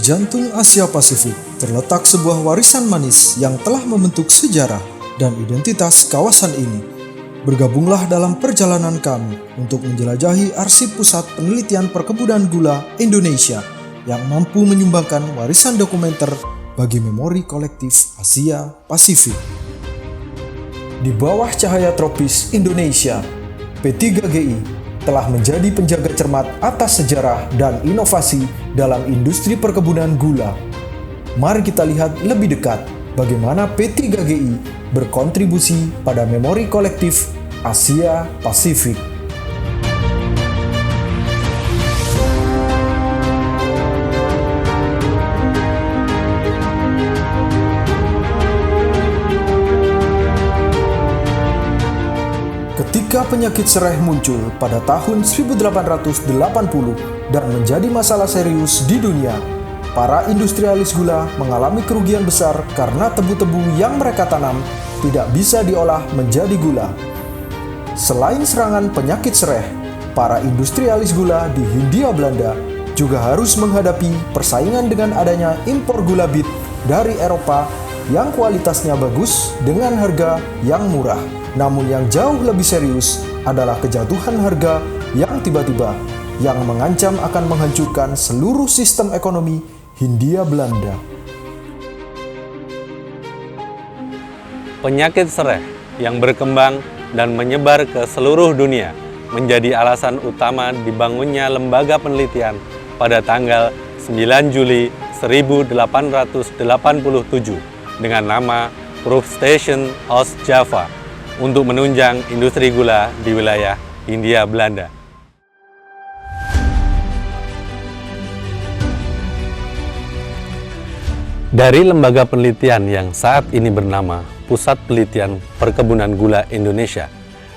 jantung Asia Pasifik terletak sebuah warisan manis yang telah membentuk sejarah dan identitas kawasan ini. Bergabunglah dalam perjalanan kami untuk menjelajahi arsip Pusat Penelitian Perkebunan Gula Indonesia yang mampu menyumbangkan warisan dokumenter bagi memori kolektif Asia Pasifik. Di bawah cahaya tropis Indonesia, P3GI telah menjadi penjaga cermat atas sejarah dan inovasi dalam industri perkebunan gula. Mari kita lihat lebih dekat bagaimana P3GI berkontribusi pada memori kolektif Asia Pasifik. Ketika penyakit sereh muncul pada tahun 1880 dan menjadi masalah serius di dunia, para industrialis gula mengalami kerugian besar karena tebu-tebu yang mereka tanam tidak bisa diolah menjadi gula. Selain serangan penyakit sereh, para industrialis gula di Hindia Belanda juga harus menghadapi persaingan dengan adanya impor gula bit dari Eropa yang kualitasnya bagus dengan harga yang murah. Namun yang jauh lebih serius adalah kejatuhan harga yang tiba-tiba yang mengancam akan menghancurkan seluruh sistem ekonomi Hindia Belanda. Penyakit sereh yang berkembang dan menyebar ke seluruh dunia menjadi alasan utama dibangunnya lembaga penelitian pada tanggal 9 Juli 1887 dengan nama Proof Station Oost Java untuk menunjang industri gula di wilayah Hindia Belanda. Dari lembaga penelitian yang saat ini bernama Pusat Penelitian Perkebunan Gula Indonesia,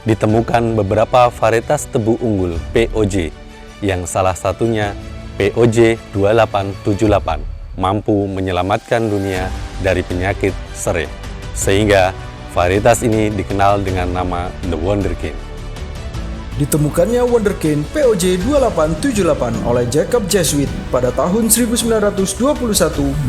ditemukan beberapa varietas tebu unggul POJ, yang salah satunya POJ 2878, mampu menyelamatkan dunia dari penyakit sereh, sehingga varietas ini dikenal dengan nama The Wonderkind. Ditemukannya Wonderkind POJ 2878 oleh Jacob Jesuit pada tahun 1921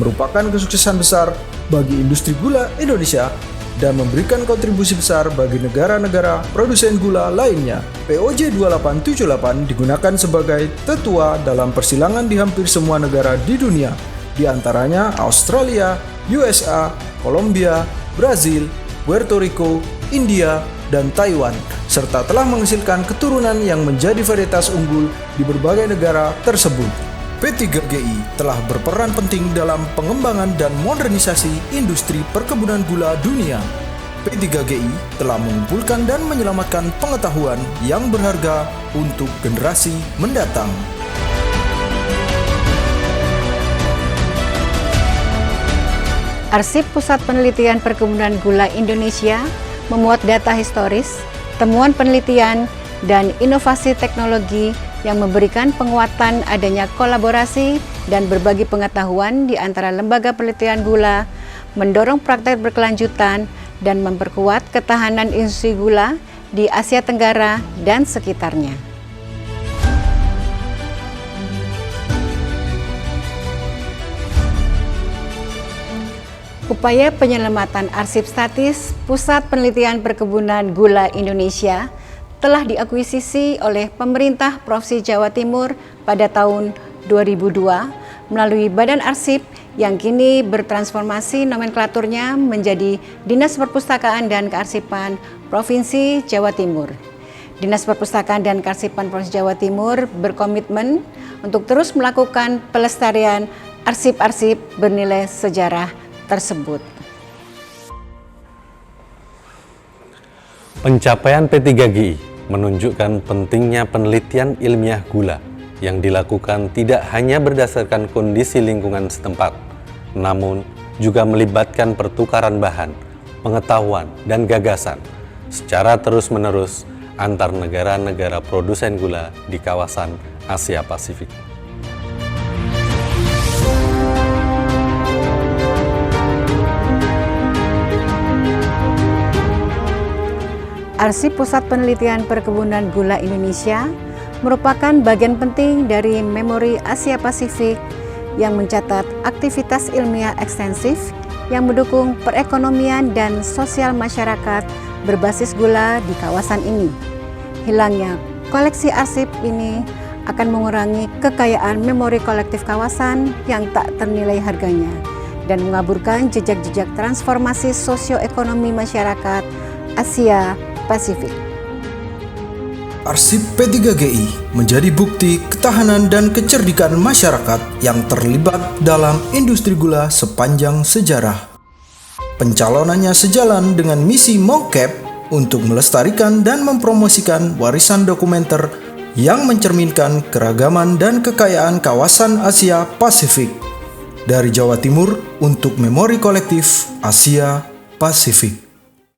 merupakan kesuksesan besar bagi industri gula Indonesia dan memberikan kontribusi besar bagi negara-negara produsen gula lainnya. POJ 2878 digunakan sebagai tetua dalam persilangan di hampir semua negara di dunia, di antaranya Australia, USA, Kolombia, Brazil, Puerto Rico, India, dan Taiwan, serta telah menghasilkan keturunan yang menjadi varietas unggul di berbagai negara tersebut. P3GI telah berperan penting dalam pengembangan dan modernisasi industri perkebunan gula dunia. P3GI telah mengumpulkan dan menyelamatkan pengetahuan yang berharga untuk generasi mendatang. Arsip Pusat Penelitian Perkebunan Gula Indonesia memuat data historis, temuan penelitian, dan inovasi teknologi yang memberikan penguatan adanya kolaborasi dan berbagi pengetahuan di antara lembaga penelitian gula, mendorong praktek berkelanjutan, dan memperkuat ketahanan industri gula di Asia Tenggara dan sekitarnya. Upaya penyelamatan arsip statis Pusat Penelitian Perkebunan Gula Indonesia telah diakuisisi oleh pemerintah Provinsi Jawa Timur pada tahun 2002 melalui Badan Arsip yang kini bertransformasi nomenklaturnya menjadi Dinas Perpustakaan dan Kearsipan Provinsi Jawa Timur. Dinas Perpustakaan dan Kearsipan Provinsi Jawa Timur berkomitmen untuk terus melakukan pelestarian arsip-arsip bernilai sejarah tersebut. Pencapaian P3GI menunjukkan pentingnya penelitian ilmiah gula yang dilakukan tidak hanya berdasarkan kondisi lingkungan setempat, namun juga melibatkan pertukaran bahan, pengetahuan, dan gagasan secara terus-menerus antar negara-negara produsen gula di kawasan Asia Pasifik. Arsip Pusat Penelitian Perkebunan Gula Indonesia merupakan bagian penting dari memori Asia Pasifik yang mencatat aktivitas ilmiah ekstensif yang mendukung perekonomian dan sosial masyarakat berbasis gula di kawasan ini. Hilangnya koleksi arsip ini akan mengurangi kekayaan memori kolektif kawasan yang tak ternilai harganya dan mengaburkan jejak-jejak transformasi sosioekonomi masyarakat Asia Pasifik. Arsip P3GI menjadi bukti ketahanan dan kecerdikan masyarakat yang terlibat dalam industri gula sepanjang sejarah. Pencalonannya sejalan dengan misi MOCAP untuk melestarikan dan mempromosikan warisan dokumenter yang mencerminkan keragaman dan kekayaan kawasan Asia Pasifik. Dari Jawa Timur untuk memori kolektif Asia Pasifik.